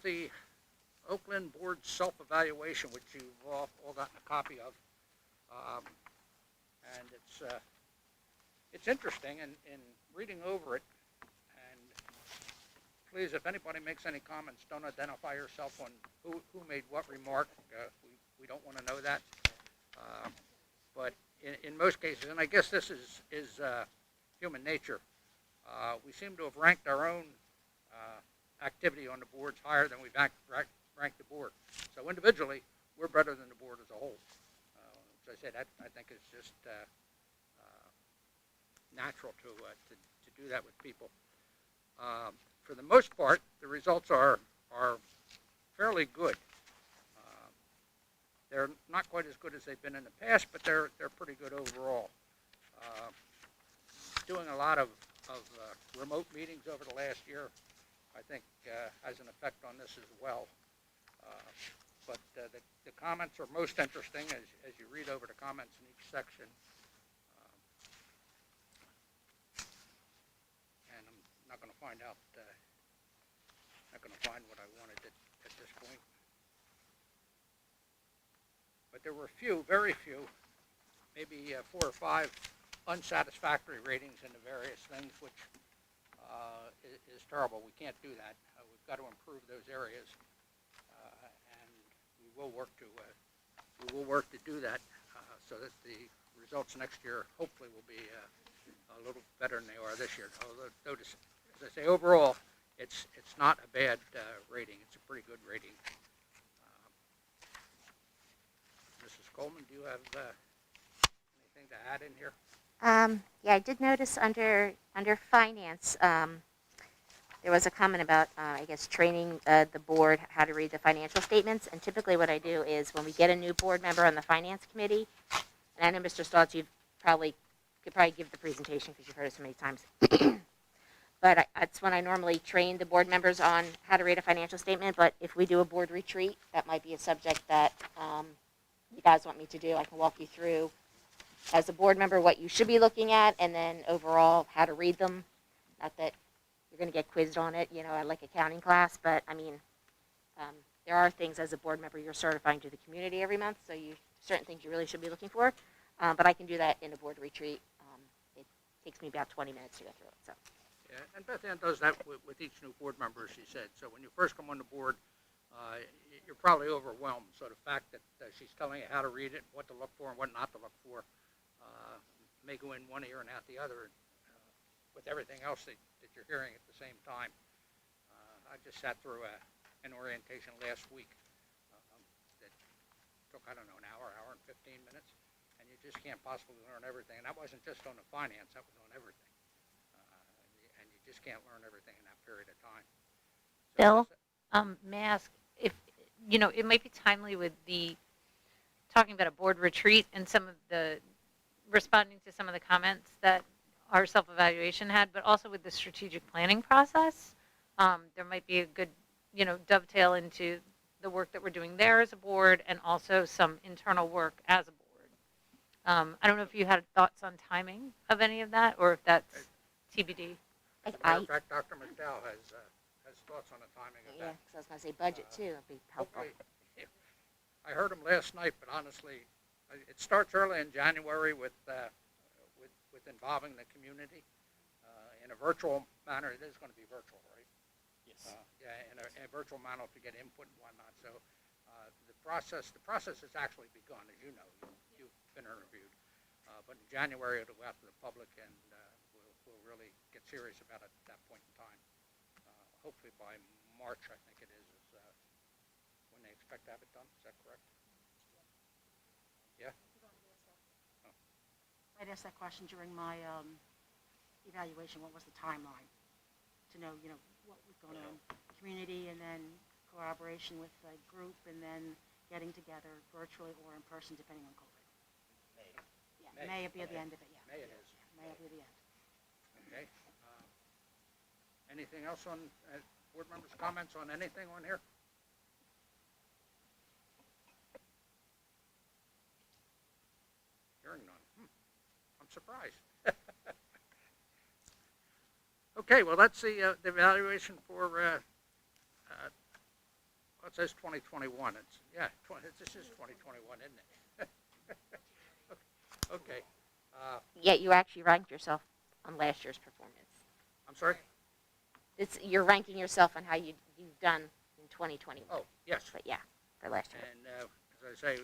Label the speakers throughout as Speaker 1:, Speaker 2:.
Speaker 1: the Oakland Board Self-Evaluation, which you've all gotten a copy of. And it's interesting in reading over it. And please, if anybody makes any comments, don't identify yourself on who made what remark. We don't want to know that. But in most cases, and I guess this is human nature, we seem to have ranked our own activity on the boards higher than we've ranked the board. So individually, we're better than the board as a whole. As I said, I think it's just natural to do that with people. For the most part, the results are fairly good. They're not quite as good as they've been in the past, but they're pretty good overall. Doing a lot of remote meetings over the last year, I think, has an effect on this as well. But the comments are most interesting as you read over the comments in each section. And I'm not going to find out, not going to find what I wanted at this point. But there were very few, maybe 4 or 5 unsatisfactory ratings in the various things, which is terrible. We can't do that. We've got to improve those areas, and we will work to do that, so that the results next year hopefully will be a little better than they are this year. Although, notice, as I say, overall, it's not a bad rating. It's a pretty good rating. Mrs. Coleman, do you have anything to add in here?
Speaker 2: Yeah, I did notice under finance, there was a comment about, I guess, training the board how to read the financial statements. And typically what I do is when we get a new board member on the finance committee, and I know Mr. Stotz, you could probably give the presentation because you've heard it so many times. But that's when I normally train the board members on how to read a financial statement. But if we do a board retreat, that might be a subject that you guys want me to do. I can walk you through, as a board member, what you should be looking at, and then overall how to read them. Not that you're going to get quizzed on it, like accounting class, but I mean, there are things as a board member you're certifying to the community every month, so certain things you really should be looking for. But I can do that in a board retreat. It takes me about 20 minutes to go through it. So.
Speaker 1: Yeah, and Beth Ann does that with each new board member, she said. So when you first come on the board, you're probably overwhelmed. So the fact that she's telling you how to read it, what to look for, and what not to look for, may go in one ear and out the other, with everything else that you're hearing at the same time. I just sat through an orientation last week that took, I don't know, an hour and 15 minutes, and you just can't possibly learn everything. And that wasn't just on the finance, that was on everything. And you just can't learn everything in that period of time. So
Speaker 3: Bill, may I ask if, it might be timely with the talking about a board retreat and some of the responding to some of the comments that our self-evaluation had, but also with the strategic planning process, there might be a good, dovetail into the work that we're doing there as a board and also some internal work as a board. I don't know if you had thoughts on timing of any of that or if that's TBD.
Speaker 1: As a matter of fact, Dr. McDowell has thoughts on the timing of that.
Speaker 2: Yeah, because I was going to say budget too. It'd be helpful.
Speaker 1: I heard him last night, but honestly, it starts early in January with involving the community in a virtual manner. It is going to be virtual, right?
Speaker 4: Yes.
Speaker 1: Yeah, in a virtual manner to get input and whatnot. So the process has actually begun, as you know. You've been interviewed, but in January it'll go out to the public, and we'll really get serious about it at that point in time. Hopefully by March, I think it is when they expect to have it done. Is that correct? Yeah? Oh.
Speaker 5: I'd asked that question during my evaluation. What was the timeline to know, what was going on in the community, and then collaboration with a group, and then getting together virtually or in person, depending on COVID.
Speaker 4: May.
Speaker 5: Yeah, May will be at the end of it. Yeah.
Speaker 1: May it is.
Speaker 5: Yeah, May will be the end.
Speaker 1: Okay. Anything else on board members' comments on anything on here? Hearing none. I'm surprised. Okay, well, that's the evaluation for Well, it says 2021. This is 2021, isn't it? Okay.
Speaker 2: Yet you actually ranked yourself on last year's performance.
Speaker 1: I'm sorry?
Speaker 2: You're ranking yourself on how you've done in 2021.
Speaker 1: Oh, yes.
Speaker 2: But yeah, for last year.
Speaker 1: And as I say,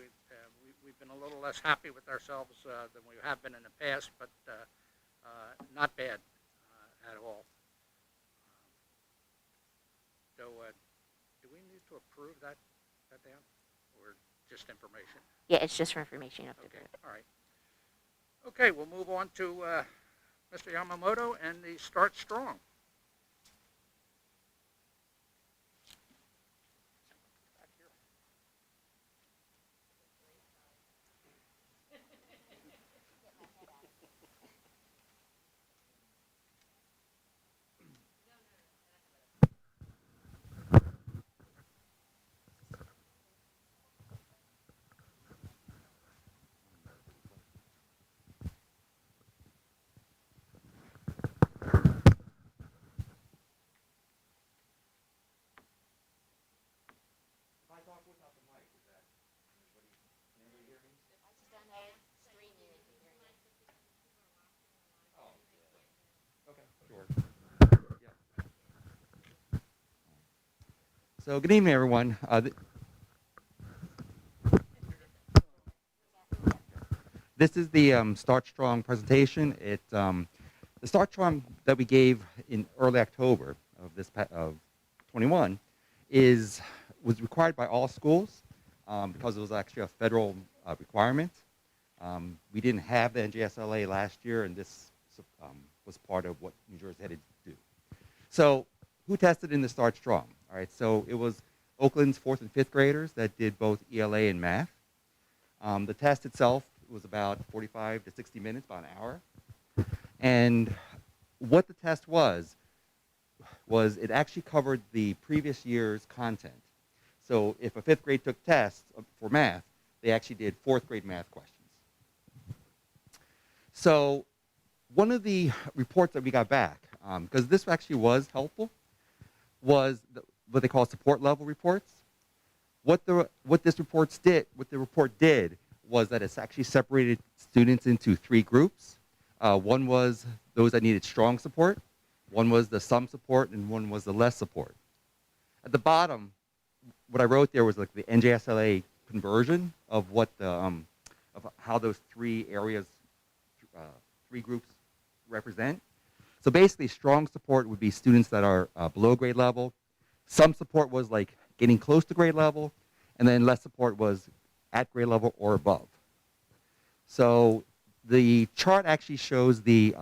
Speaker 1: we've been a little less happy with ourselves than we have been in the past, but not bad at all. So, do we need to approve that down, or just information?
Speaker 2: Yeah, it's just for information. You have to
Speaker 1: Okay,
Speaker 2: do it.
Speaker 1: all right. Okay, we'll move on to Mr. Yamamoto and the Start Strong.
Speaker 4: So good evening, everyone. This is the Start Strong presentation. The Start Strong that we gave in early October of 21 was required by all schools because it was actually a federal requirement. We didn't have the NJSLA last year, and this was part of what New Jersey had to do. So who tested in the Start Strong? All right, so it was Oakland's 4th and 5th graders that did both ELA and math. The test itself was about 45 to 60 minutes, about an hour. And what the test was it actually covered the previous year's content. So if a 5th grade took tests for math, they actually did 4th grade math questions. So one of the reports that we got back, because this actually was helpful, was what they call support level reports. What the report did was that it's actually separated students into 3 groups. One was those that needed strong support, one was the some support, and one was the less support. At the bottom, what I wrote there was like the NJSLA conversion of what of how those 3 areas, 3 groups represent. So basically, strong support would be students that are below grade level. Some support was like getting close to grade level, and then less support was at grade level or above. So the chart actually shows the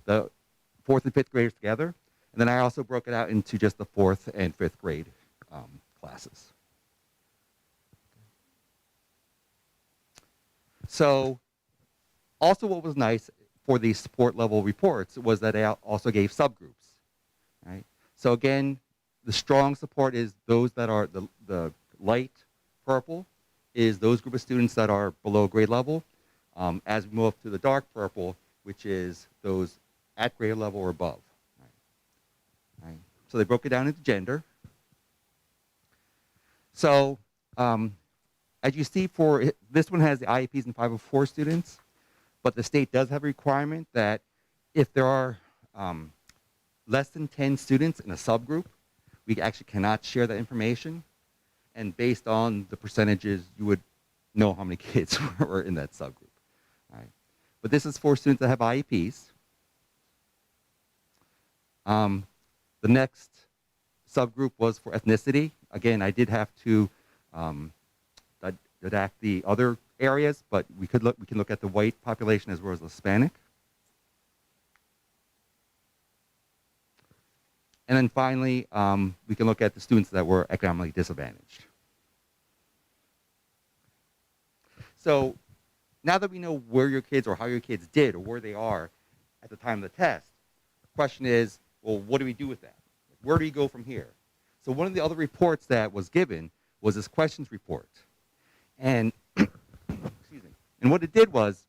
Speaker 4: 4th and 5th graders together, and then I also broke it out into just the 4th and 5th grade classes. So also what was nice for the support level reports was that I also gave subgroups. Right? So again, the strong support is those that are the light purple is those group of students that are below grade level. As we move to the dark purple, which is those at grade level or above. Right? So they broke it down into gender. So as you see, this one has the IEPs and 504 students, but the state does have a requirement that if there are less than 10 students in a subgroup, we actually cannot share that information. And based on the percentages, you would know how many kids were in that subgroup. Right? But this is for students that have IEPs. The next subgroup was for ethnicity. Again, I did have to redact the other areas, but we can look at the white population as well as the Hispanic. And then finally, we can look at the students that were economically disadvantaged. So now that we know where your kids or how your kids did or where they are at the time of the test, the question is, well, what do we do with that? Where do you go from here? So one of the other reports that was given was this questions report. And, excuse me, and what it did was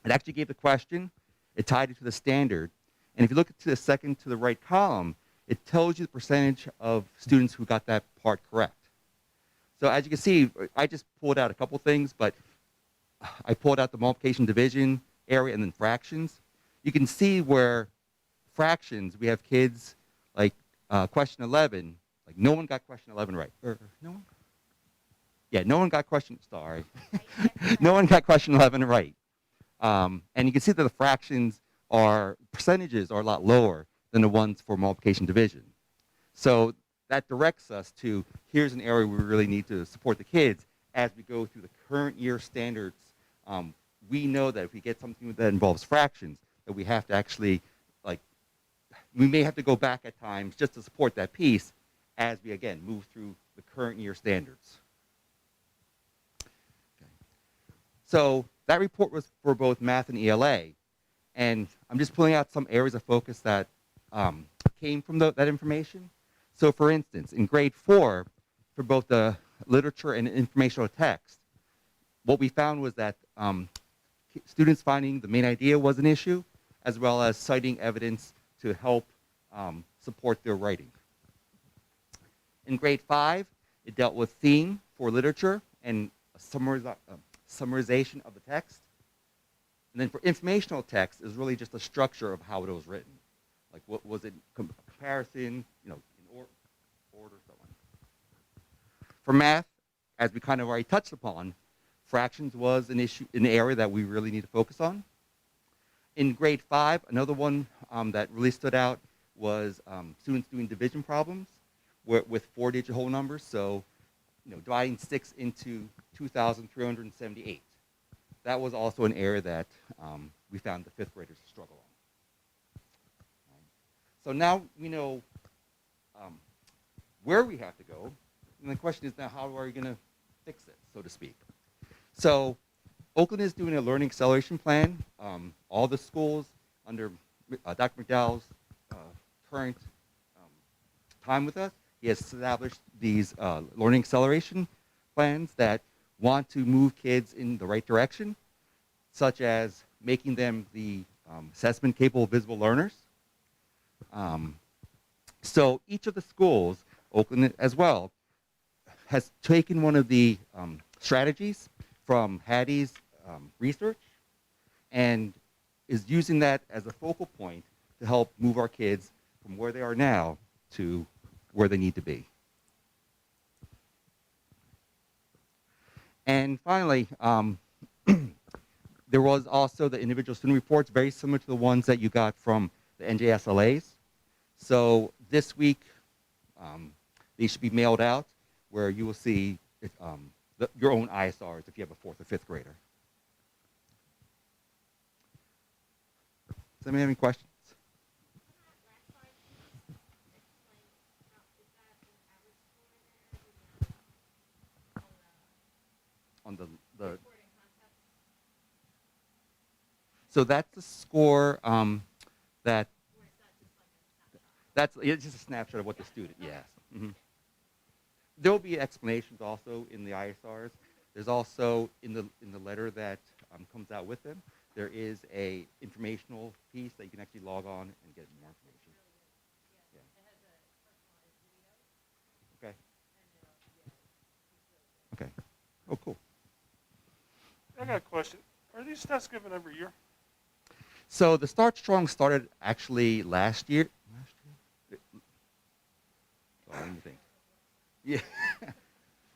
Speaker 4: it actually gave the question, it tied it to the standard, and if you look to the second to the right column, it tells you the percentage of students who got that part correct. So as you can see, I just pulled out a couple things, but I pulled out the multiplication division area and then fractions. You can see where fractions, we have kids like question 11, like no one got question 11 right. No one? Yeah, no one got question, sorry. No one got question 11 right. And you can see that the fractions percentages are a lot lower than the ones for multiplication division. So that directs us to, here's an area we really need to support the kids as we go through the current year standards. We know that if we get something that involves fractions, that we have to actually, we may have to go back at times just to support that piece as we, again, move through the current year standards. Okay. So that report was for both math and ELA. And I'm just pulling out some areas of focus that came from that information. So for instance, in grade 4, for both the literature and informational text, what we found was that students finding the main idea was an issue, as well as citing evidence to help support their writing. In grade 5, it dealt with theme for literature and a summarization of the text. And then for informational text, is really just the structure of how it was written. Like what was it, comparison, in order, so on. For math, as we kind of already touched upon, fractions was an issue, an area that we really need to focus on. In grade 5, another one that really stood out was students doing division problems with 4-digit whole numbers. So, dividing 6 into 2,378. That was also an area that we found the 5th graders struggle on. So now we know where we have to go, and the question is now how are we going to fix it, so to speak. So Oakland is doing a learning acceleration plan. All the schools under Dr. McDowell's current time with us, he has established these learning acceleration plans that want to move kids in the right direction, such as making them the assessment capable visible learners. So each of the schools, Oakland as well, has taken one of the strategies from Hattie's research and is using that as a focal point to help move our kids from where they are now to where they need to be. And finally, there was also the individual student reports, very similar to the ones that you got from the NJSLAs. So this week, these should be mailed out, where you will see your own ISRs if you have a 4th or 5th grader. Does anybody have any questions? On the so that's the score that's it's just a snapshot of what the student, yes. Mm-hmm. There will be explanations also in the ISRs. There's also in the letter that comes out with them, there is a informational piece that you can actually log on and get more information. Yeah. Okay. Okay. Oh, cool.
Speaker 6: I got a question. Are these tests given every year?
Speaker 4: So the Start Strong started actually last year. Oh, let me think. Yeah.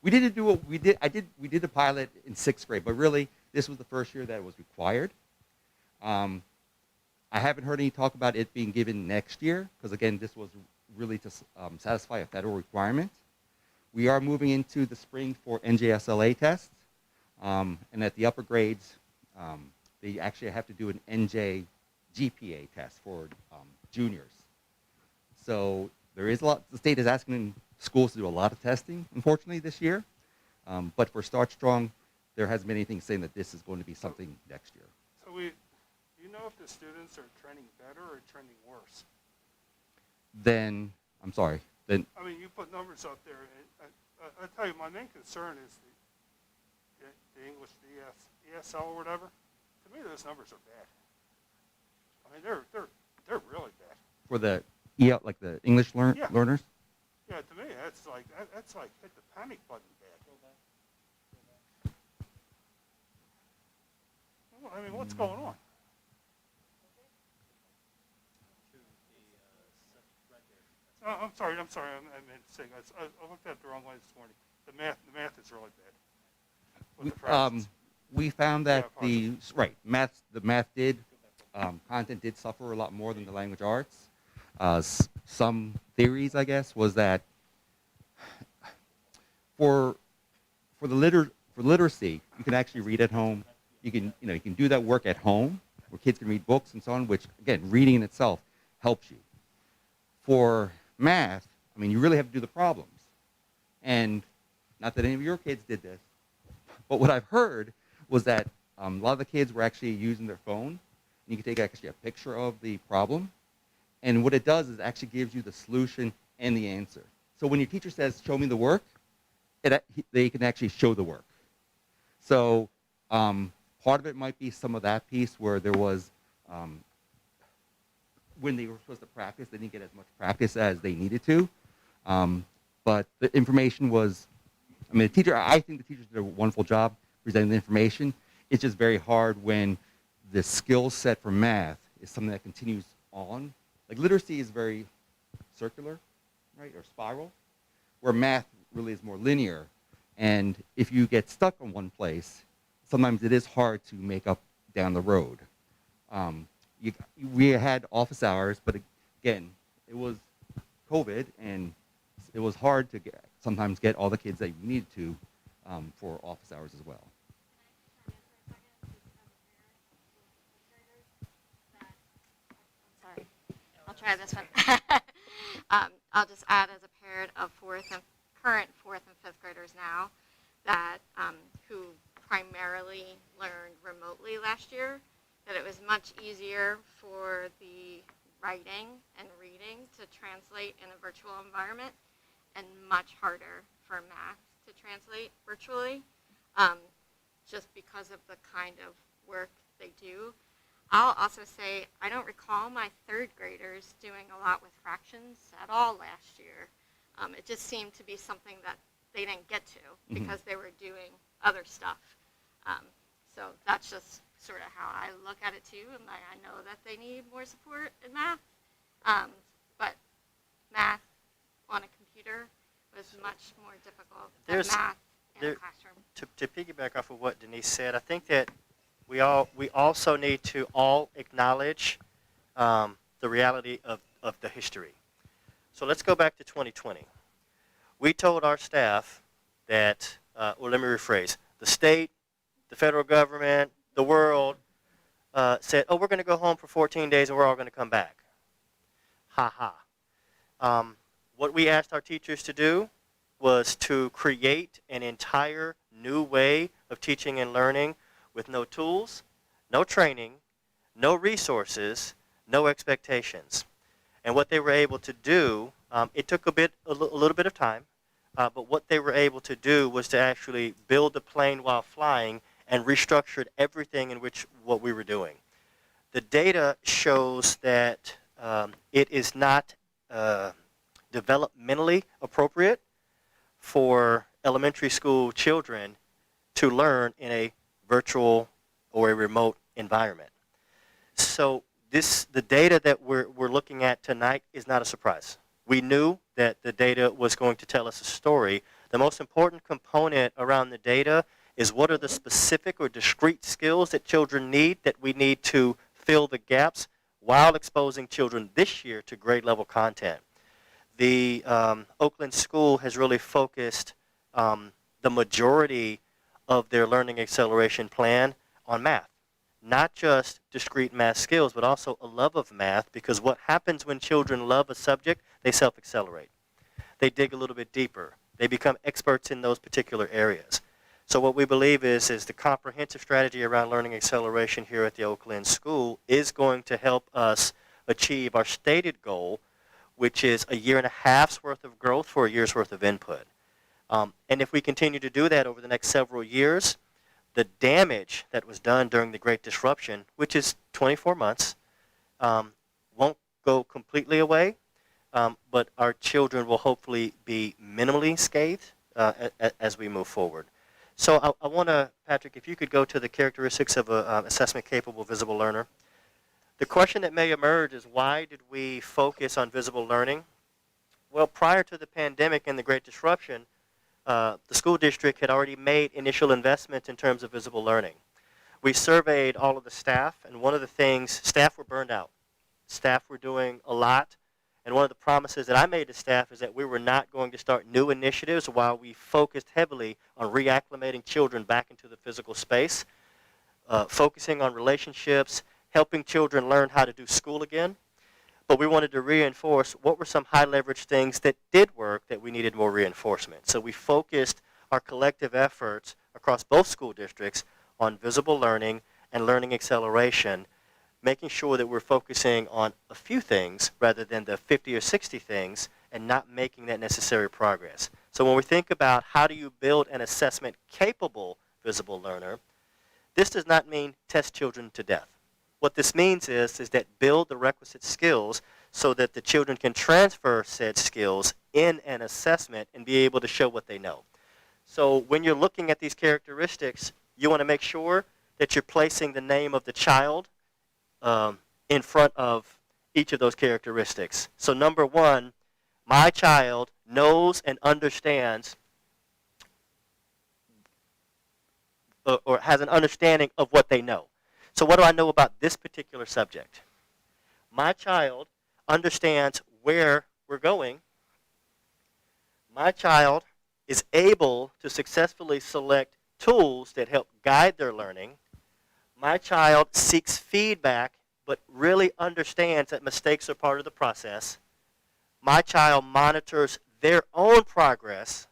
Speaker 4: We didn't do what we did. We did a pilot in 6th grade, but really this was the first year that it was required. I haven't heard any talk about it being given next year, because again, this was really to satisfy a federal requirement. We are moving into the spring for NJSLA tests, and at the upper grades, they actually have to do an NJ GPA test for juniors. So there is a lot. The state is asking schools to do a lot of testing, unfortunately, this year. But for Start Strong, there hasn't been anything saying that this is going to be something next year.
Speaker 6: So do you know if the students are trending better or trending worse?
Speaker 4: Then, I'm sorry. Then,
Speaker 6: I mean, you put numbers up there. I tell you, my main concern is the English, the ESL or whatever. To me, those numbers are bad. I mean, they're really bad.
Speaker 4: for the like the English learners.
Speaker 6: Yeah, to me, that's like hit the panic button bad. Well, I mean, what's going on? I'm sorry. I meant to say, I looked at it the wrong way this morning. The math is really bad. With the fractions.
Speaker 4: We found that
Speaker 6: Yeah,
Speaker 4: the math content did suffer a lot more than the language arts. Some theories, I guess, was that for literacy, you can actually read at home. You can do that work at home, where kids can read books and so on. Which again, reading in itself helps you. For math, I mean, you really have to do the problems, and not that any of your kids did this, but what I've heard was that a lot of the kids were actually using their phone. And you can take actually a picture of the problem, and what it does is it actually gives you the solution and the answer. So when your teacher says, "Show me the work," they can actually show the work. So part of it might be some of that piece where there was, when they were supposed to practice, they didn't get as much practice as they needed to. But the information was, I think the teachers did a wonderful job presenting the information. It's just very hard when the skill set for math is something that continues on. Like literacy is very circular, right, or spiral, where math really is more linear. And if you get stuck in one place, sometimes it is hard to make up down the road. We had office hours, but again, it was COVID, and it was hard to sometimes get all the kids that you needed to for office hours as well.
Speaker 7: Sorry, I'll try this one. I'll just add as a parent of current fourth and fifth graders now that who primarily learned remotely last year, that it was much easier for the writing and reading to translate in a virtual environment and much harder for math to translate virtually, just because of the kind of work they do. I'll also say I don't recall my third graders doing a lot with fractions at all last year. It just seemed to be something that they didn't get to because they were doing other stuff. So that's just sort of how I look at it too, and I know that they need more support in math, but math on a computer was much more difficult than math in a classroom.
Speaker 8: To piggyback off of what Denise said, I think that we also need to all acknowledge the reality of the history. So let's go back to 2020. We told our staff that, or let me rephrase, the state, the federal government, the world said, oh, we're going to go home for 14 days and we're all going to come back. Ha ha. What we asked our teachers to do was to create an entire new way of teaching and learning with no tools, no training, no resources, no expectations. And what they were able to do, it took a little bit of time, but what they were able to do was to actually build a plane while flying and restructured everything in which what we were doing. The data shows that it is not developmentally appropriate for elementary school children to learn in a virtual or a remote environment. So the data that we're looking at tonight is not a surprise. We knew that the data was going to tell us a story. The most important component around the data is what are the specific or discrete skills that children need that we need to fill the gaps while exposing children this year to grade level content. The Oakland school has really focused the majority of their learning acceleration plan on math. Not just discrete math skills, but also a love of math, because what happens when children love a subject, they self-accelerate. They dig a little bit deeper. They become experts in those particular areas. So what we believe is the comprehensive strategy around learning acceleration here at the Oakland school is going to help us achieve our stated goal, which is a year and a half's worth of growth for a year's worth of input. And if we continue to do that over the next several years, the damage that was done during the Great Disruption, which is 24 months, won't go completely away, but our children will hopefully be minimally scathed as we move forward. So I want to, Patrick, if you could go to the characteristics of an assessment-capable visible learner. The question that may emerge is, why did we focus on visible learning? Well, prior to the pandemic and the Great Disruption, the school district had already made initial investments in terms of visible learning. We surveyed all of the staff, and one of the things, staff were burned out. Staff were doing a lot, and one of the promises that I made to staff is that we were not going to start new initiatives while we focused heavily on reacclimating children back into the physical space, focusing on relationships, helping children learn how to do school again. But we wanted to reinforce what were some high leverage things that did work that we needed more reinforcement. So we focused our collective efforts across both school districts on visible learning and learning acceleration, making sure that we're focusing on a few things rather than the 50 or 60 things and not making that necessary progress. So when we think about how do you build an assessment capable visible learner, this does not mean test children to death. What this means is that build the requisite skills so that the children can transfer said skills in an assessment and be able to show what they know. So when you're looking at these characteristics, you want to make sure that you're placing the name of the child in front of each of those characteristics. So number one, my child knows and understands or has an understanding of what they know. So what do I know about this particular subject? My child understands where we're going. My child is able to successfully select tools that help guide their learning. My child seeks feedback but really understands that mistakes are part of the process. My child monitors their own progress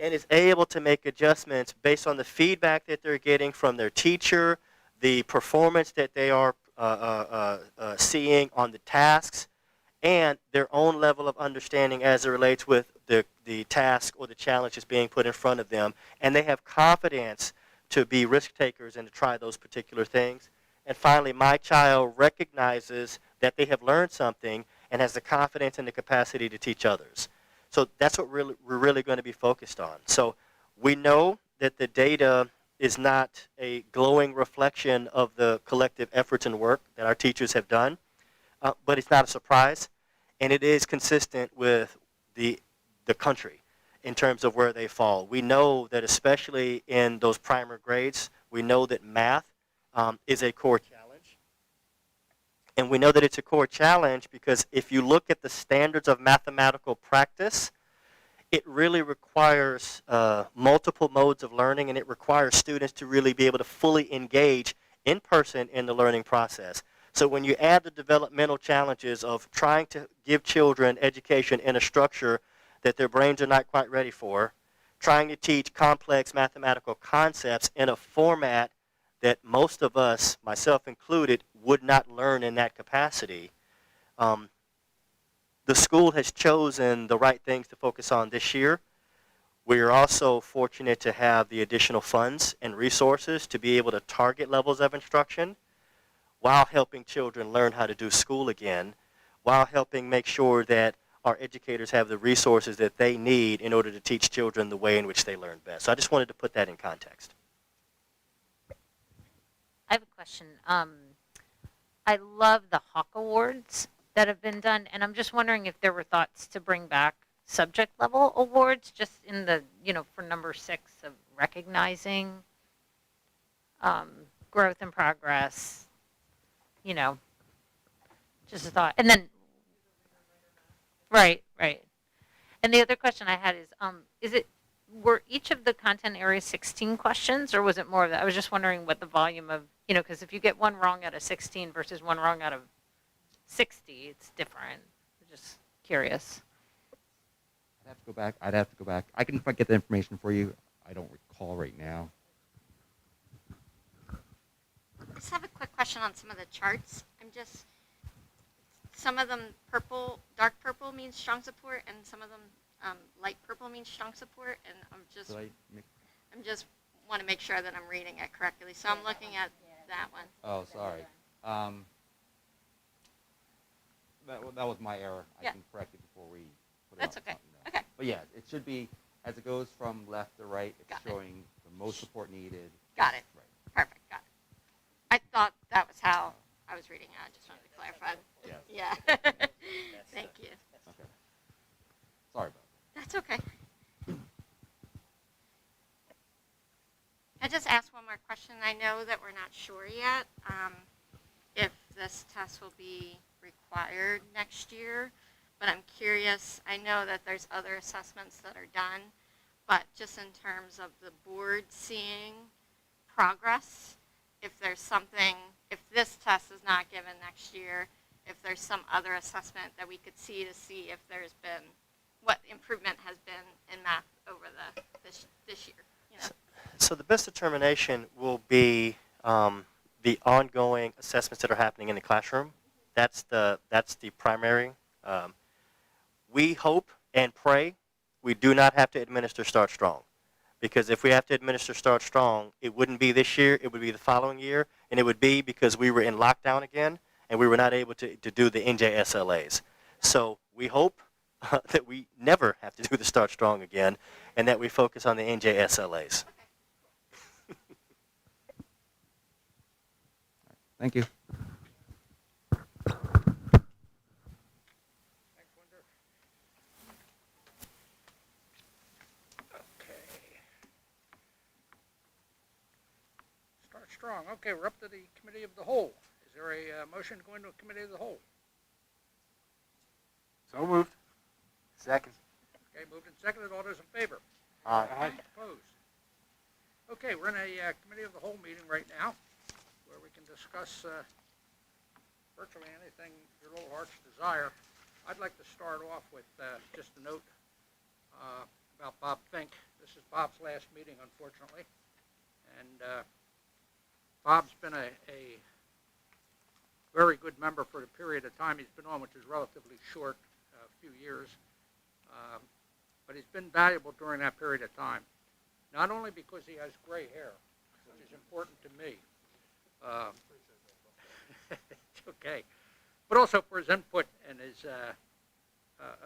Speaker 8: and is able to make adjustments based on the feedback that they're getting from their teacher, the performance that they are seeing on the tasks, and their own level of understanding as it relates with the task or the challenge that's being put in front of them. And they have confidence to be risk takers and to try those particular things. And finally, my child recognizes that they have learned something and has the confidence and the capacity to teach others. So that's what we're really going to be focused on. So we know that the data is not a glowing reflection of the collective efforts and work that our teachers have done, but it's not a surprise, and it is consistent with the country in terms of where they fall. We know that especially in those primer grades, we know that math is a core challenge. And we know that it's a core challenge because if you look at the standards of mathematical practice, it really requires multiple modes of learning, and it requires students to really be able to fully engage in person in the learning process. So when you add the developmental challenges of trying to give children education in a structure that their brains are not quite ready for, trying to teach complex mathematical concepts in a format that most of us, myself included, would not learn in that capacity, the school has chosen the right things to focus on this year. We are also fortunate to have the additional funds and resources to be able to target levels of instruction while helping children learn how to do school again, while helping make sure that our educators have the resources that they need in order to teach children the way in which they learn best. So I just wanted to put that in context.
Speaker 3: I have a question. I love the Hawk Awards that have been done, and I'm just wondering if there were thoughts to bring back subject level awards, just in the, for number 6 of recognizing growth and progress, just a thought. And then, right. And the other question I had is were each of the content areas 16 questions, or was it more of that? I was just wondering what the volume of, because if you get one wrong out of 16 versus one wrong out of 60, it's different. I'm just curious.
Speaker 4: I'd have to go back. I can get the information for you. I don't recall right now.
Speaker 7: I just have a quick question on some of the charts. Some of them dark purple means strong support, and some of them light purple means strong support, and I'm just want to make sure that I'm reading it correctly. So I'm looking at that one.
Speaker 4: Oh, sorry. That was my error. I
Speaker 7: Yeah.
Speaker 4: can correct it before we put it
Speaker 7: That's
Speaker 4: up,
Speaker 7: okay.
Speaker 4: you know.
Speaker 7: Okay.
Speaker 4: But yeah, it should be, as it goes from left to right, it's
Speaker 7: Got it.
Speaker 4: showing the most support needed.
Speaker 7: Got it.
Speaker 4: Right.
Speaker 7: Perfect. Got it. I thought that was how I was reading it. I just wanted to clarify.
Speaker 4: Yes.
Speaker 7: Yeah. Thank you.
Speaker 4: Okay. Sorry about that.
Speaker 7: That's okay. I just asked one more question. I know that we're not sure yet if this test will be required next year, but I'm curious. I know that there's other assessments that are done, but just in terms of the board seeing progress, if there's something, if this test is not given next year, if there's some other assessment that we could see to see if there's been, what improvement has been in math over this year, you know?
Speaker 8: So the best determination will be the ongoing assessments that are happening in the classroom. That's the primary. We hope and pray we do not have to administer Start Strong, because if we have to administer Start Strong, it wouldn't be this year, it would be the following year, and it would be because we were in lockdown again and we were not able to do the NJSLAs. So we hope that we never have to do the Start Strong again and that we focus on the NJSLAs.
Speaker 4: Thank you.
Speaker 1: Thanks, Linda. Okay. Start strong. Okay, we're up to the committee of the whole. Is there a motion to go into a committee of the whole?
Speaker 6: So moved.
Speaker 8: Second.
Speaker 1: Okay, moved and seconded. All those in favor?
Speaker 6: Aye.
Speaker 1: Opposed? Okay, we're in a committee of the whole meeting right now, where we can discuss virtually anything your little heart's desire. I'd like to start off with just a note about Bob Fink. This is Bob's last meeting, unfortunately, and Bob's been a very good member for the period of time he's been on, which is relatively short, a few years. But he's been valuable during that period of time, not only because he has gray hair, which is important to me. It's okay, but also for his input and his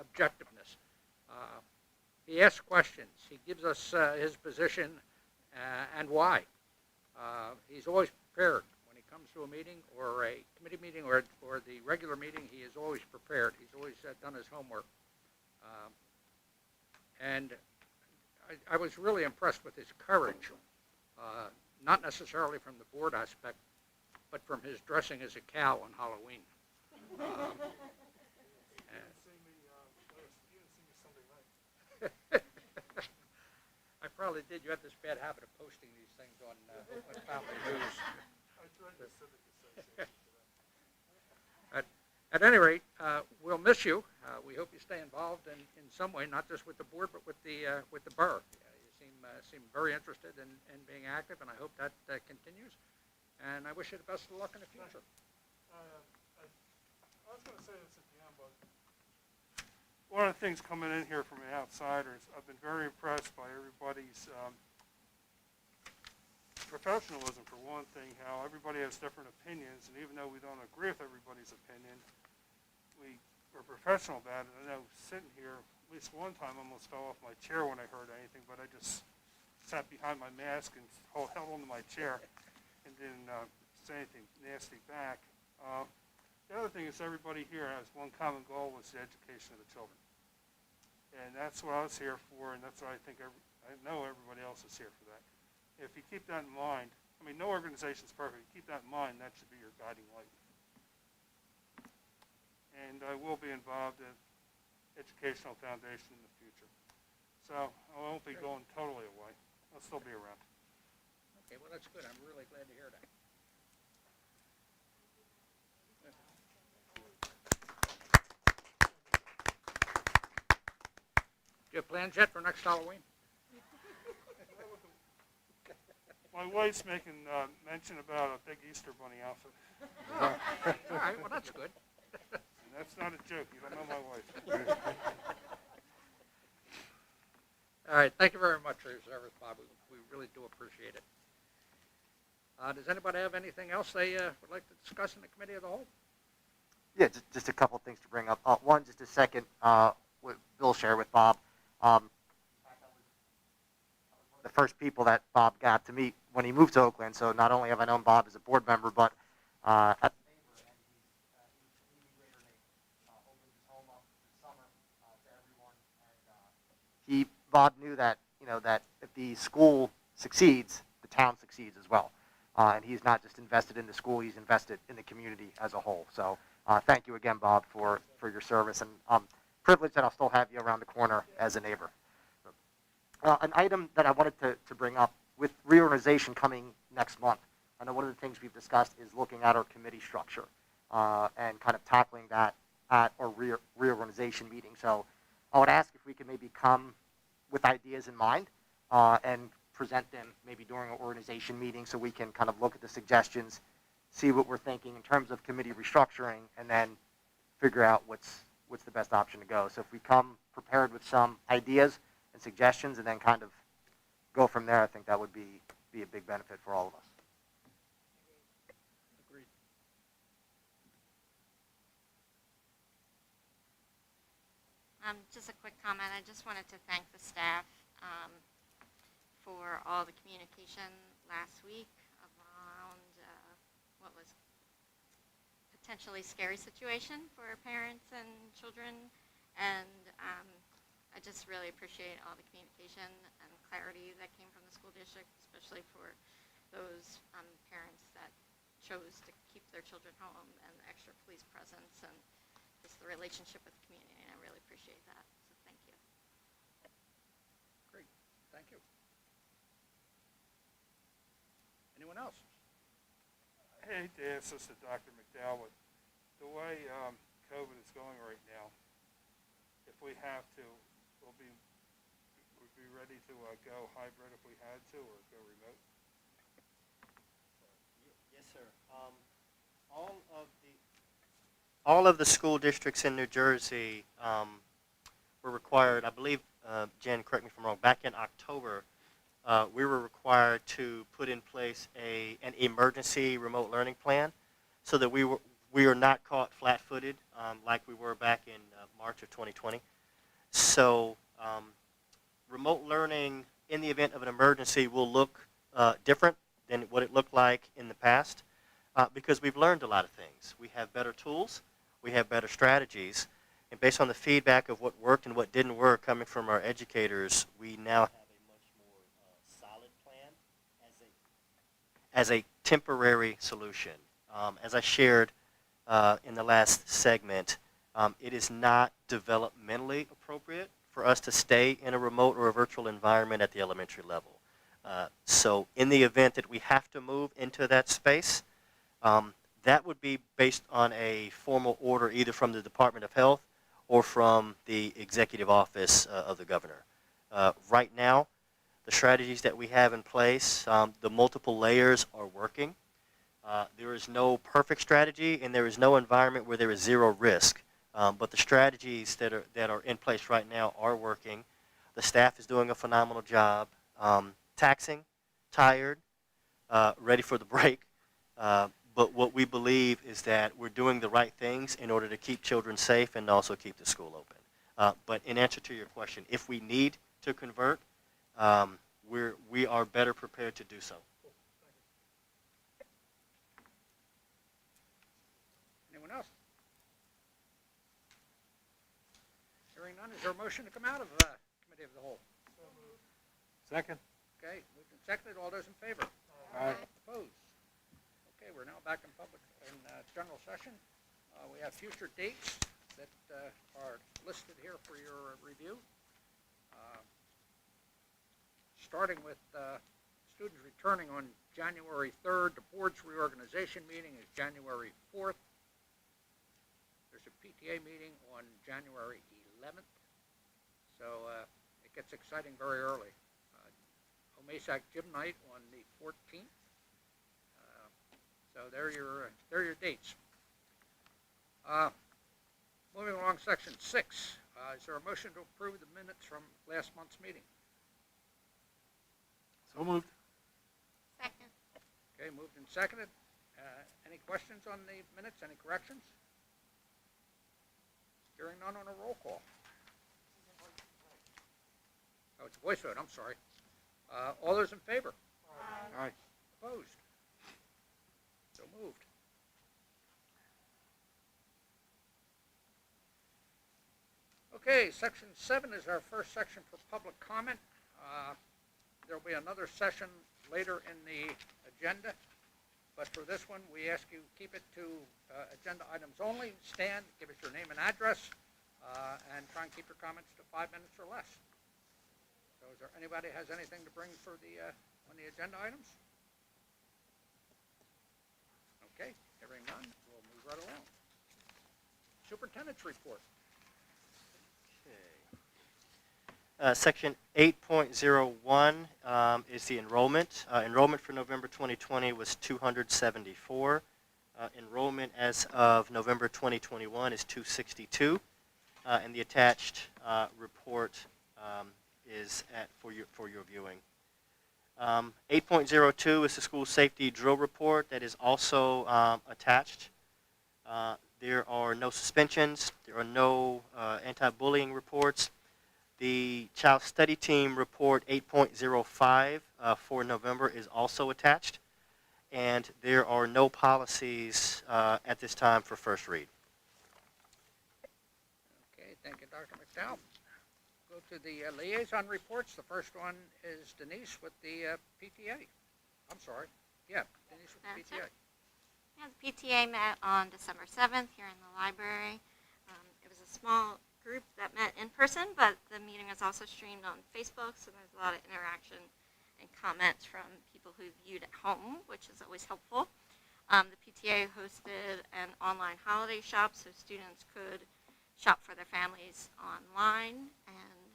Speaker 1: objectiveness. He asks questions. He gives us his position and why. He's always prepared when he comes to a meeting or a committee meeting or the regular meeting. He is always prepared. He's always done his homework. And I was really impressed with his courage, not necessarily from the board aspect, but from his dressing as a cow on Halloween. I probably did. You have this bad habit of posting these things on Oakland Family News. At any rate, we'll miss you. We hope you stay involved in some way, not just with the board, but with the borough. You seem very interested in being active, and I hope that continues. And I wish you the best of luck in the future.
Speaker 6: I was going to say this at the end, but one of the things coming in here from the outsiders, I've been very impressed by everybody's professionalism, for one thing, how everybody has different opinions, and even though we don't agree with everybody's opinion, we're professional about it. I know sitting here, at least one time, I almost fell off my chair when I heard anything, but I just sat behind my mask and held onto my chair and didn't say anything nasty back. The other thing is everybody here has one common goal, was the education of the children. And that's what I was here for, and that's what I think I know everybody else is here for that. If you keep that in mind, I mean, no organization is perfect. Keep that in mind, that should be your guiding light. And I will be involved in Educational Foundation in the future. So I won't be going totally away. I'll still be around.
Speaker 1: Okay, well, that's good. I'm really glad to hear that. Do you have plans yet for next Halloween?
Speaker 6: My wife's making mention about a big Easter bunny outfit.
Speaker 1: All right, well, that's good.
Speaker 6: And that's not a joke. You don't know my wife.
Speaker 1: All right, thank you very much for your service, Bob. We really do appreciate it. Does anybody have anything else they would like to discuss in the committee of the whole?
Speaker 9: Yeah, just a couple things to bring up. One, just a second, what Bill shared with Bob. The first people that Bob got to meet when he moved to Oakland. So not only have I known Bob as a board member, but at the neighbor, and he's greater neighbor. Opened his home up this summer to everyone, and Bob knew that that if the school succeeds, the town succeeds as well. And he's not just invested in the school; he's invested in the community as a whole. So thank you again, Bob, for your service, and privileged that I'll still have you around the corner as a neighbor. An item that I wanted to bring up with reorganization coming next month. I know one of the things we've discussed is looking at our committee structure and kind of tackling that at our reorganization meeting. So I would ask if we could maybe come with ideas in mind and present them maybe during our organization meeting so we can kind of look at the suggestions, see what we're thinking in terms of committee restructuring, and then figure out what's the best option to go. So if we come prepared with some ideas and suggestions and then kind of go from there, I think that would be a big benefit for all of us.
Speaker 1: Agreed.
Speaker 7: Just a quick comment. I just wanted to thank the staff for all the communication last week around what was potentially scary situation for parents and children, and I just really appreciate all the communication and clarity that came from the school district, especially for those parents that chose to keep their children home, and the extra police presence and just the relationship with the community, and I really appreciate that, so thank you.
Speaker 1: Great. Thank you. Anyone else?
Speaker 6: I hate to ask this to Dr. McDowell, but the way COVID is going right now, if we have to, would be ready to go hybrid if we had to, or go remote?
Speaker 8: Yes, sir. All of the school districts in New Jersey were required, I believe, Jen, correct me if I'm wrong, back in October, we were required to put in place an emergency remote learning plan so that we are not caught flat-footed like we were back in March of 2020. So remote learning in the event of an emergency will look different than what it looked like in the past because we've learned a lot of things. We have better tools, we have better strategies, and based on the feedback of what worked and what didn't work coming from our educators, we now have a much more solid plan as a temporary solution. As I shared in the last segment, it is not developmentally appropriate for us to stay in a remote or a virtual environment at the elementary level. So in the event that we have to move into that space, that would be based on a formal order either from the Department of Health or from the Executive Office of the Governor. Right now, the strategies that we have in place, the multiple layers are working. There is no perfect strategy, and there is no environment where there is zero risk. But the strategies that are in place right now are working. The staff is doing a phenomenal job, taxing, tired, ready for the break. But what we believe is that we're doing the right things in order to keep children safe and also keep the school open. But in answer to your question, if we need to convert, we are better prepared to do so.
Speaker 1: Anyone else? Hearing none, is there a motion to come out of Committee of the Whole?
Speaker 6: Second.
Speaker 1: Okay, moved and seconded. All those in favor?
Speaker 6: Aye.
Speaker 1: Opposed? Okay, we're now back in general session. We have future dates that are listed here for your review. Starting with students returning on January 3rd, the board's reorganization meeting is January 4th. There's a PTA meeting on January 11th, so it gets exciting very early. Omasac Gym Night on the 14th. So there are your dates. Moving along, section 6. Is there a motion to approve the minutes from last month's meeting?
Speaker 6: So moved.
Speaker 7: Second.
Speaker 1: Okay, moved and seconded. Any questions on the minutes? Any corrections? Hearing none on a roll call. Oh, it's a voice vote, I'm sorry. All those in favor?
Speaker 9: Aye.
Speaker 1: Opposed? So moved. Okay, section 7 is our first section for public comment. There'll be another session later in the agenda, but for this one, we ask you keep it to agenda items only. Stand, give us your name and address, and try and keep your comments to 5 minutes or less. So is there anybody has anything to bring for the on the agenda items? Okay, hearing none, we'll move right along. Superintendent's report.
Speaker 8: Section 8.01 is the enrollment. Enrollment for November 2020 was 274. Enrollment as of November 2021 is 262. And the attached report is for your viewing. 8.02 is the school safety drill report that is also attached. There are no suspensions. There are no anti-bullying reports. The Child Study Team Report 8.05 for November is also attached. And there are no policies at this time for first read.
Speaker 1: Okay, thank you, Dr. McDowell. Go to the liaison reports. The first one is Denise with the PTA. I'm sorry. Yeah, Denise with the
Speaker 7: That's
Speaker 1: PTA.
Speaker 7: it. Yeah, the PTA met on December 7th here in the library. It was a small group that met in person, but the meeting is also streamed on Facebook, so there's a lot of interaction and comments from people who viewed at home, which is always helpful. The PTA hosted an online holiday shop, so students could shop for their families online, and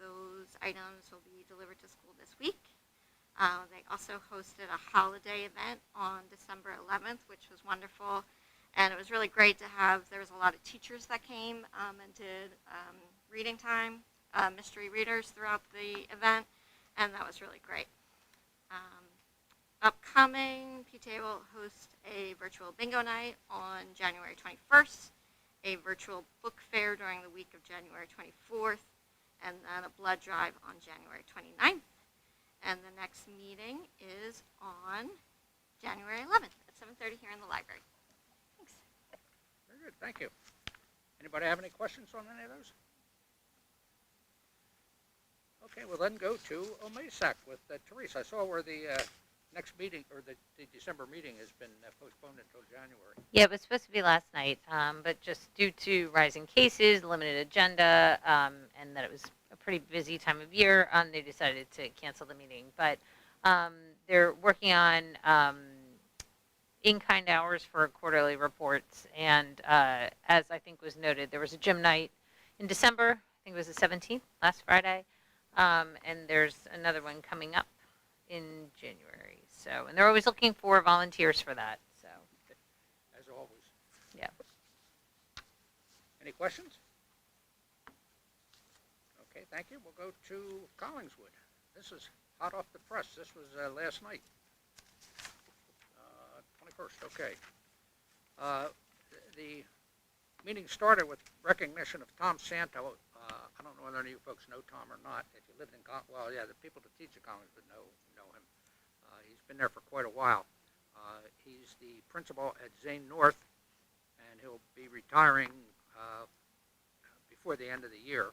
Speaker 7: those items will be delivered to school this week. They also hosted a holiday event on December 11th, which was wonderful. And it was really great to have, there was a lot of teachers that came and did reading time, mystery readers throughout the event, and that was really great. Upcoming, PTA will host a virtual bingo night on January 21st, a virtual book fair during the week of January 24th, and then a blood drive on January 29th. And the next meeting is on January 11th at 7:30 here in the library. Thanks.
Speaker 1: Very good, thank you. Anybody have any questions on any of those? Okay, we'll then go to OMASAC with Teresa. I saw where the next meeting, or the December meeting has been postponed until January.
Speaker 3: Yeah, it was supposed to be last night, but just due to rising cases, limited agenda, and that it was a pretty busy time of year, they decided to cancel the meeting. But they're working on in-kind hours for quarterly reports, and as I think was noted, there was a gym night in December. I think it was the 17th, last Friday, and there's another one coming up in January. So, and they're always looking for volunteers for that. So,
Speaker 1: As always.
Speaker 3: yeah.
Speaker 1: Any questions? Okay, thank you. We'll go to Collingwood. This is hot off the press. This was last night. 21st, okay. The meeting started with recognition of Tom Santo. I don't know whether any of you folks know Tom or not. If you lived in well, yeah, the people that teach at Collingwood know him. He's been there for quite a while. He's the principal at Zane North, and he'll be retiring before the end of the year.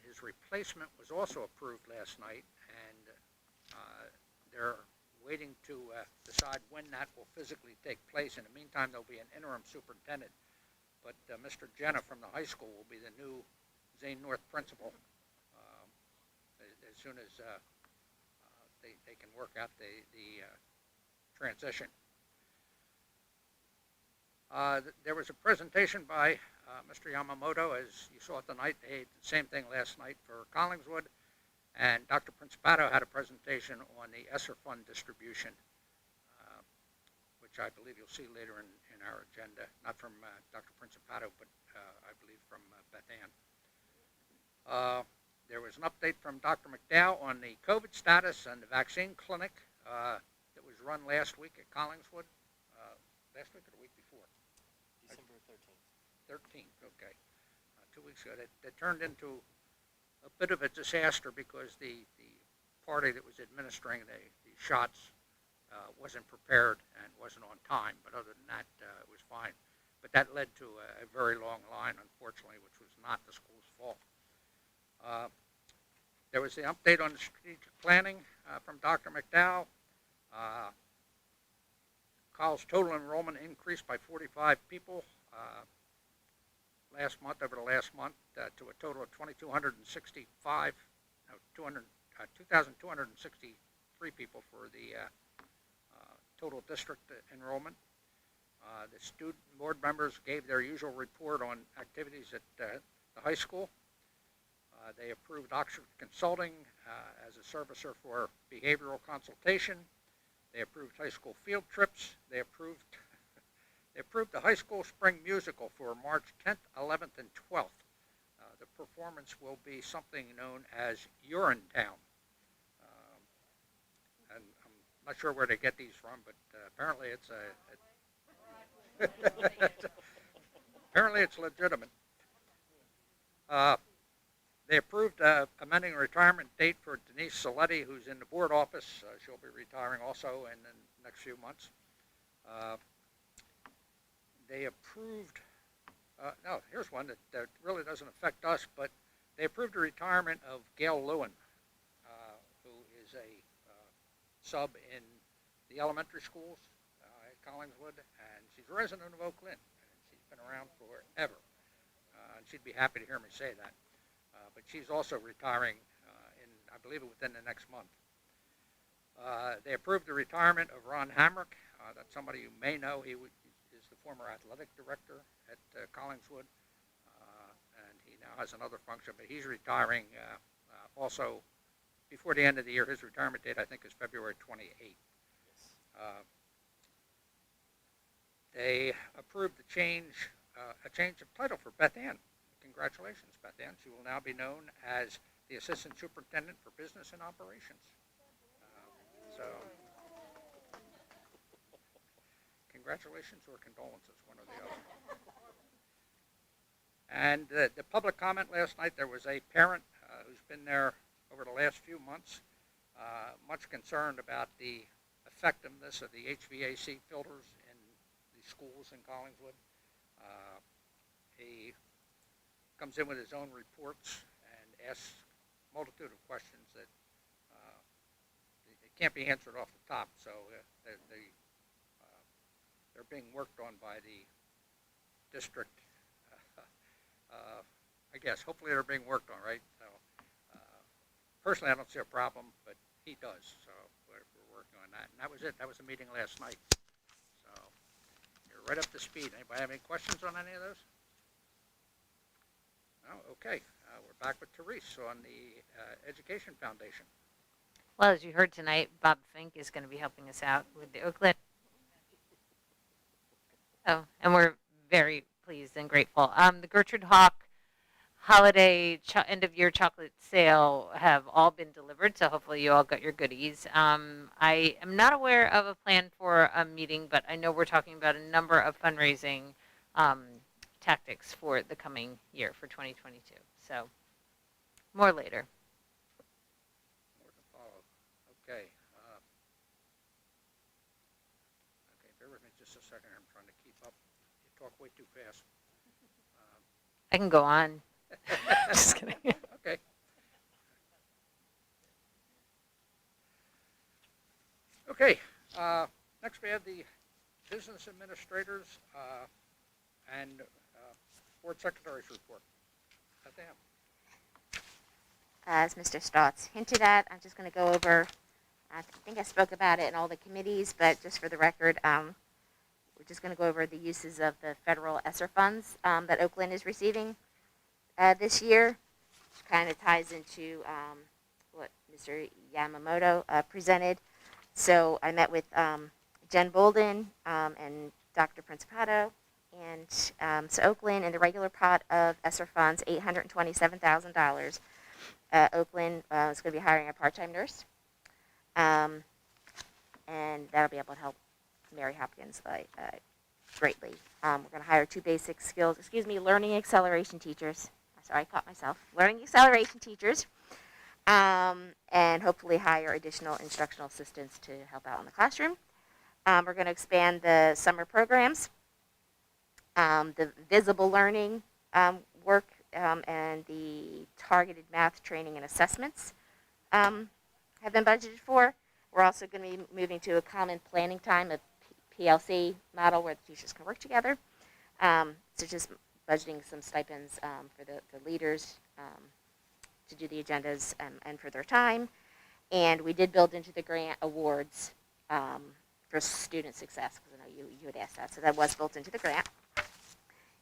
Speaker 1: His replacement was also approved last night, and they're waiting to decide when that will physically take place. In the meantime, there'll be an interim superintendent, but Mr. Jenna from the high school will be the new Zane North principal as soon as they can work out the transition. There was a presentation by Mr. Yamamoto, as you saw tonight. They did the same thing last night for Collingwood. And Dr. Principato had a presentation on the Esser fund distribution, which I believe you'll see later in our agenda. Not from Dr. Principato, but I believe from Beth Ann. There was an update from Dr. McDowell on the COVID status and the vaccine clinic that was run last week at Collingwood. Last week or the week before?
Speaker 8: December 13th.
Speaker 1: 13th, okay. 2 weeks ago. That turned into a bit of a disaster because the party that was administering the shots wasn't prepared and wasn't on time, but other than that, it was fine. But that led to a very long line, unfortunately, which was not the school's fault. There was the update on the strategic planning from Dr. McDowell. College total enrollment increased by 45 people over the last month to a total of 2,263 people for the total district enrollment. The student board members gave their usual report on activities at the high school. They approved Oxford Consulting as a servicer for behavioral consultation. They approved high school field trips. They approved the high school spring musical for March 10th, 11th, and 12th. The performance will be something known as Urinetown. And I'm not sure where they get these from, but apparently it's apparently it's legitimate. They approved amending a retirement date for Denise Saletti, who's in the board office. She'll be retiring also in the next few months. They approved, here's one that really doesn't affect us, but they approved the retirement of Gail Lewin, who is a sub in the elementary schools at Collingwood, and she's a resident of Oaklyn, and she's been around forever. And she'd be happy to hear me say that. But she's also retiring I believe within the next month. They approved the retirement of Ron Hamrick. That's somebody you may know. He is the former athletic director at Collingwood, and he now has another function, but he's retiring also before the end of the year. His retirement date, I think, is February 28th. They approved a change of title for Beth Ann. Congratulations, Beth Ann. She will now be known as the Assistant Superintendent for Business and Operations. So, congratulations or condolences, one or the other. And the public comment last night, there was a parent who's been there over the last few months, much concerned about the effectiveness of the HVAC filters in the schools in Collingwood. He comes in with his own reports and asks a multitude of questions that it can't be answered off the top. So they're being worked on by the district. I guess hopefully they're being worked on, right? So personally, I don't see a problem, but he does. So we're working on that. And that was it. That was the meeting last night. So you're right up to speed. Anybody have any questions on any of those? Oh, okay. We're back with Therese on the Education Foundation.
Speaker 3: Well, as you heard tonight, Bob Fink is going to be helping us out with the Oakland. Oh, and we're very pleased and grateful. The Gertrude Hawk holiday end-of-year chocolate sale have all been delivered, so hopefully you all got your goodies. I am not aware of a plan for a meeting, but I know we're talking about a number of fundraising tactics for the coming year, for 2022. So, more later.
Speaker 1: More to follow. Okay. Okay, bear with me just a second. I'm trying to keep up. You talk way too fast.
Speaker 3: I can go on. Just kidding.
Speaker 1: Okay. Okay. Next we have the business administrators and board secretaries report.
Speaker 2: As Mr. Stotts hinted at, I'm just going to go over, I think I spoke about it in all the committees, but just for the record, we're just going to go over the uses of the federal Esser funds that Oakland is receiving this year, which kind of ties into what Mr. Yamamoto presented. So I met with Jen Bolden and Dr. Principato, and so Oakland, in the regular pot of Esser funds, $827,000. Oakland is going to be hiring a part-time nurse, and that'll be able to help Mary Hopkins greatly. We're going to hire 2 learning acceleration teachers. Sorry, I caught myself. Learning acceleration teachers. And hopefully hire additional instructional assistants to help out in the classroom. We're going to expand the summer programs, the visible learning work, and the targeted math training and assessments have been budgeted for. We're also going to be moving to a common planning time, a PLC model where the teachers can work together. So just budgeting some stipends for the leaders to do the agendas and for their time. And we did build into the grant awards for student success, because I know you had asked that. So that was built into the grant.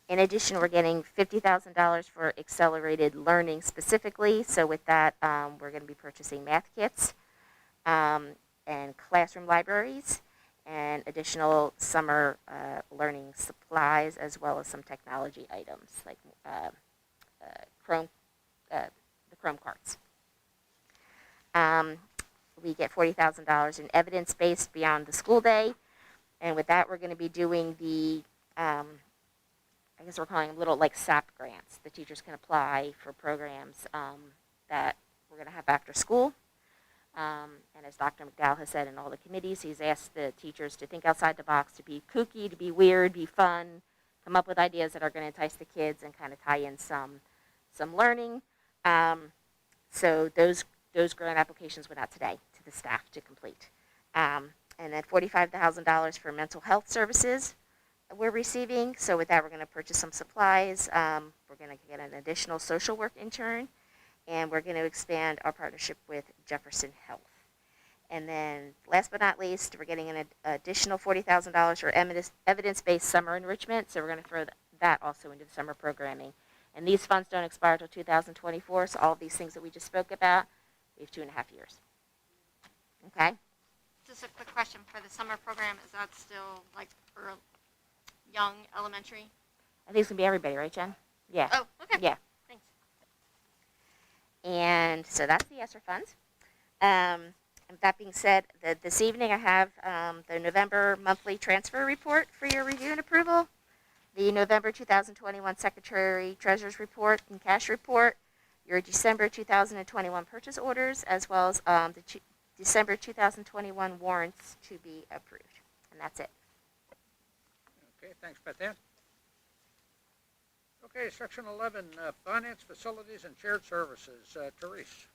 Speaker 2: In addition, we're getting $50,000 for accelerated learning specifically. So with that, we're going to be purchasing math kits and classroom libraries and additional summer learning supplies, as well as some technology items like the Chrome carts. We get $40,000 in evidence-based beyond the school day. And with that, we're going to be doing the, I guess we're calling them little like SAP grants. The teachers can apply for programs that we're going to have after school. And as Dr. McDowell has said in all the committees, he's asked the teachers to think outside the box, to be kooky, to be weird, be fun, come up with ideas that are going to entice the kids and kind of tie in some learning. So those grant applications went out today to the staff to complete. And then $45,000 for mental health services we're receiving. So with that, we're going to purchase some supplies. We're going to get an additional social work intern. And we're going to expand our partnership with Jefferson Health. And then last but not least, we're getting an additional $40,000 for evidence-based summer enrichment. So we're going to throw that also into the summer programming. And these funds don't expire until 2024, so all of these things that we just spoke about, we have 2.5 years. Okay?
Speaker 7: Just a quick question for the summer program. Is that still like for young elementary?
Speaker 2: I think it's going to be everybody, right, Jen? Yeah.
Speaker 7: Oh, okay.
Speaker 2: Yeah.
Speaker 7: Thanks.
Speaker 2: And so that's the Esser funds. And with that being said, this evening I have the November monthly transfer report for your review and approval, the November 2021 Secretary Treasurer's Report and Cash Report, your December 2021 purchase orders, as well as the December 2021 warrants to be approved. And that's it.
Speaker 1: Okay, thanks, Beth Ann. Okay, section 11, finance, facilities, and shared services. Therese.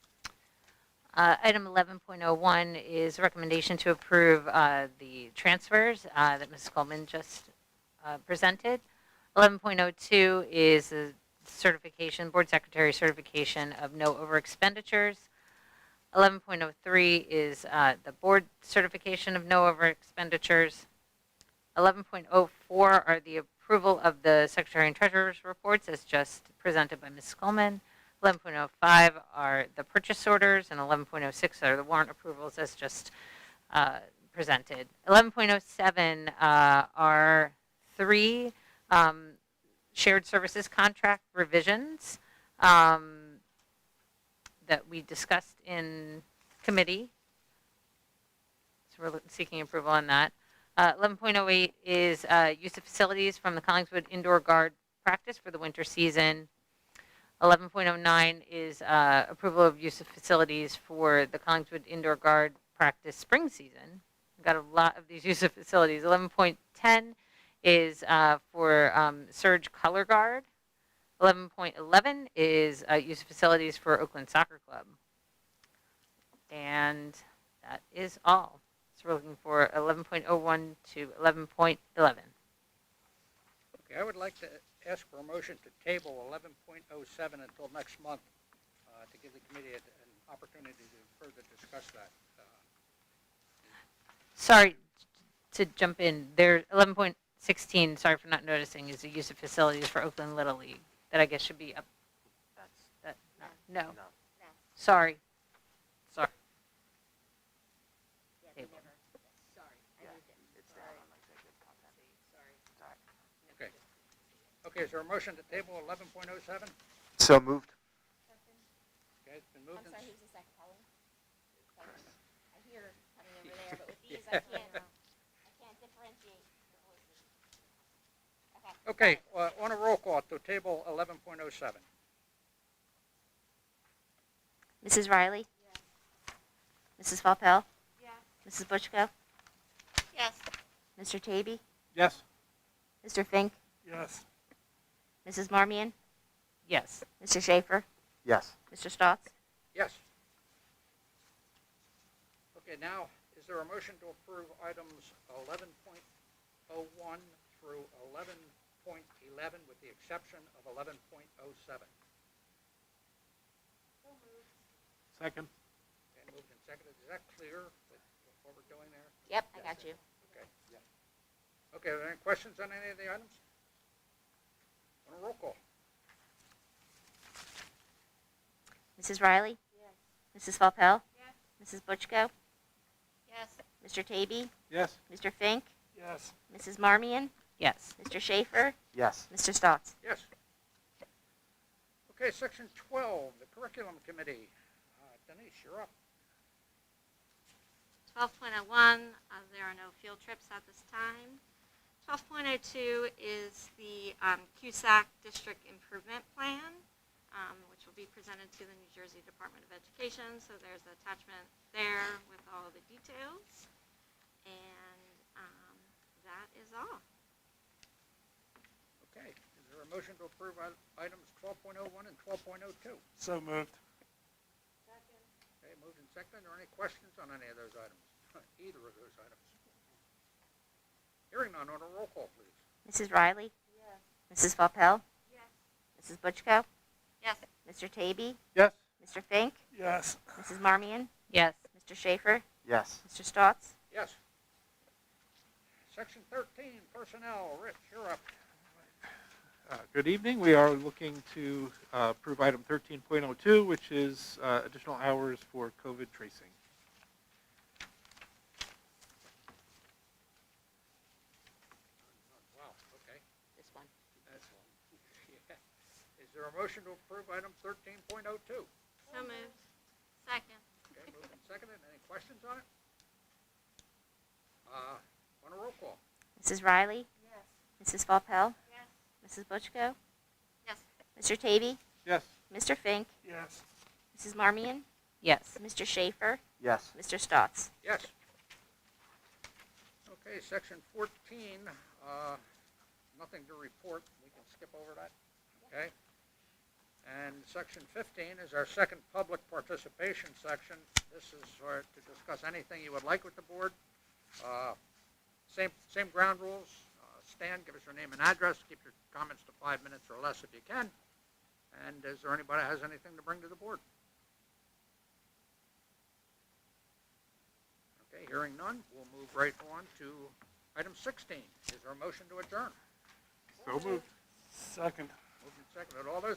Speaker 3: Item 11.01 is recommendation to approve the transfers that Mrs. Coleman just presented. 11.02 is a certification, board secretary certification of no over expenditures. 11.03 is the board certification of no over expenditures. 11.04 are the approval of the secretary and treasurer's reports as just presented by Ms. Coleman. 11.05 are the purchase orders, and 11.06 are the warrant approvals as just presented. 11.07 are 3 shared services contract revisions that we discussed in committee. So we're seeking approval on that. 11.08 is use of facilities from the Collingwood Indoor Guard practice for the winter season. 11.09 is approval of use of facilities for the Collingwood Indoor Guard practice spring season. We've got a lot of these use of facilities. 11.10 is for Surge Color Guard. 11.11 is use of facilities for Oakland Soccer Club. And that is all. So we're looking for 11.01 to 11.11.
Speaker 1: Okay, I would like to ask for a motion to table 11.07 until next month to give the committee an opportunity to further discuss that.
Speaker 3: Sorry to jump in. There, 11.16, sorry for not noticing, is the use of facilities for Oakland Little League. That I guess should be up. No. Sorry. Sorry. Table.
Speaker 1: Okay, is there a motion to table 11.07?
Speaker 9: So moved.
Speaker 1: Okay, it's been moved.
Speaker 2: I'm sorry, who's the second, Colleen? I hear coming over there, but with these, I can't differentiate the voices.
Speaker 1: Okay, on a roll call to table 11.07.
Speaker 2: Mrs. Riley? Mrs. Valpel? Mrs. Butchko?
Speaker 7: Yes.
Speaker 2: Mr. Tavy?
Speaker 6: Yes.
Speaker 2: Mr. Fink?
Speaker 6: Yes.
Speaker 2: Mrs. Marmion?
Speaker 3: Yes.
Speaker 2: Mr. Schaefer?
Speaker 9: Yes.
Speaker 2: Mr. Stotts?
Speaker 1: Yes. Okay, now, is there a motion to approve items 11.01 through 11.11 with the exception of 11.07?
Speaker 6: Second.
Speaker 1: Okay, moved and seconded. Is that clear, what we're doing there?
Speaker 2: Yep, I got you.
Speaker 1: Okay. Okay, are there any questions on any of the items? On a roll call.
Speaker 2: Mrs. Riley? Mrs. Valpel? Mrs. Butchko?
Speaker 7: Yes.
Speaker 2: Mr. Tavy?
Speaker 6: Yes.
Speaker 2: Mr. Fink?
Speaker 6: Yes.
Speaker 2: Mrs. Marmion?
Speaker 3: Yes.
Speaker 2: Mr. Schaefer?
Speaker 9: Yes.
Speaker 2: Mr. Stotts?
Speaker 1: Yes. Okay, section 12, the curriculum committee. Denise, you're up.
Speaker 7: 12.01, there are no field trips at this time. 12.02 is the CUSAC District Improvement Plan, which will be presented to the New Jersey Department of Education. So there's an attachment there with all the details. And that is all.
Speaker 1: Okay, is there a motion to approve items 12.01 and 12.02?
Speaker 6: So moved.
Speaker 1: Okay, moved and seconded. Are there any questions on any of those items? Either of those items? Hearing none, on a roll call, please.
Speaker 2: Mrs. Riley? Mrs. Valpel? Mrs. Butchko?
Speaker 7: Yes.
Speaker 2: Mr. Tavy?
Speaker 6: Yes.
Speaker 2: Mr. Fink?
Speaker 6: Yes.
Speaker 2: Mrs. Marmion?
Speaker 3: Yes.
Speaker 2: Mr. Schaefer?
Speaker 9: Yes.
Speaker 2: Mr. Stotts?
Speaker 1: Yes. Section 13, personnel. Rich, you're up.
Speaker 10: Good evening. We are looking to approve item 13.02, which is additional hours for COVID tracing.
Speaker 1: Wow, okay.
Speaker 2: This one.
Speaker 1: That's one. Yeah. Is there a motion to approve item 13.02?
Speaker 7: So moved. Second.
Speaker 1: Okay, moved and seconded. Any questions on it? On a roll call.
Speaker 2: Mrs. Riley? Mrs. Valpel? Mrs. Butchko?
Speaker 7: Yes.
Speaker 2: Mr. Tavy?
Speaker 10: Yes.
Speaker 2: Mr. Fink?
Speaker 6: Yes.
Speaker 2: Mrs. Marmion?
Speaker 3: Yes.
Speaker 2: Mr. Schaefer?
Speaker 9: Yes.
Speaker 2: Mr. Stotts?
Speaker 1: Yes. Okay, section 14, nothing to report. We can skip over that. Okay. And section 15 is our second public participation section. This is to discuss anything you would like with the board. Same ground rules. Stan, give us your name and address. Keep your comments to 5 minutes or less if you can. And is there anybody that has anything to bring to the board? Okay, hearing none, we'll move right on to item 16. Is there a motion to adjourn?
Speaker 10: So moved.
Speaker 6: Second.
Speaker 1: Moved and seconded. All those in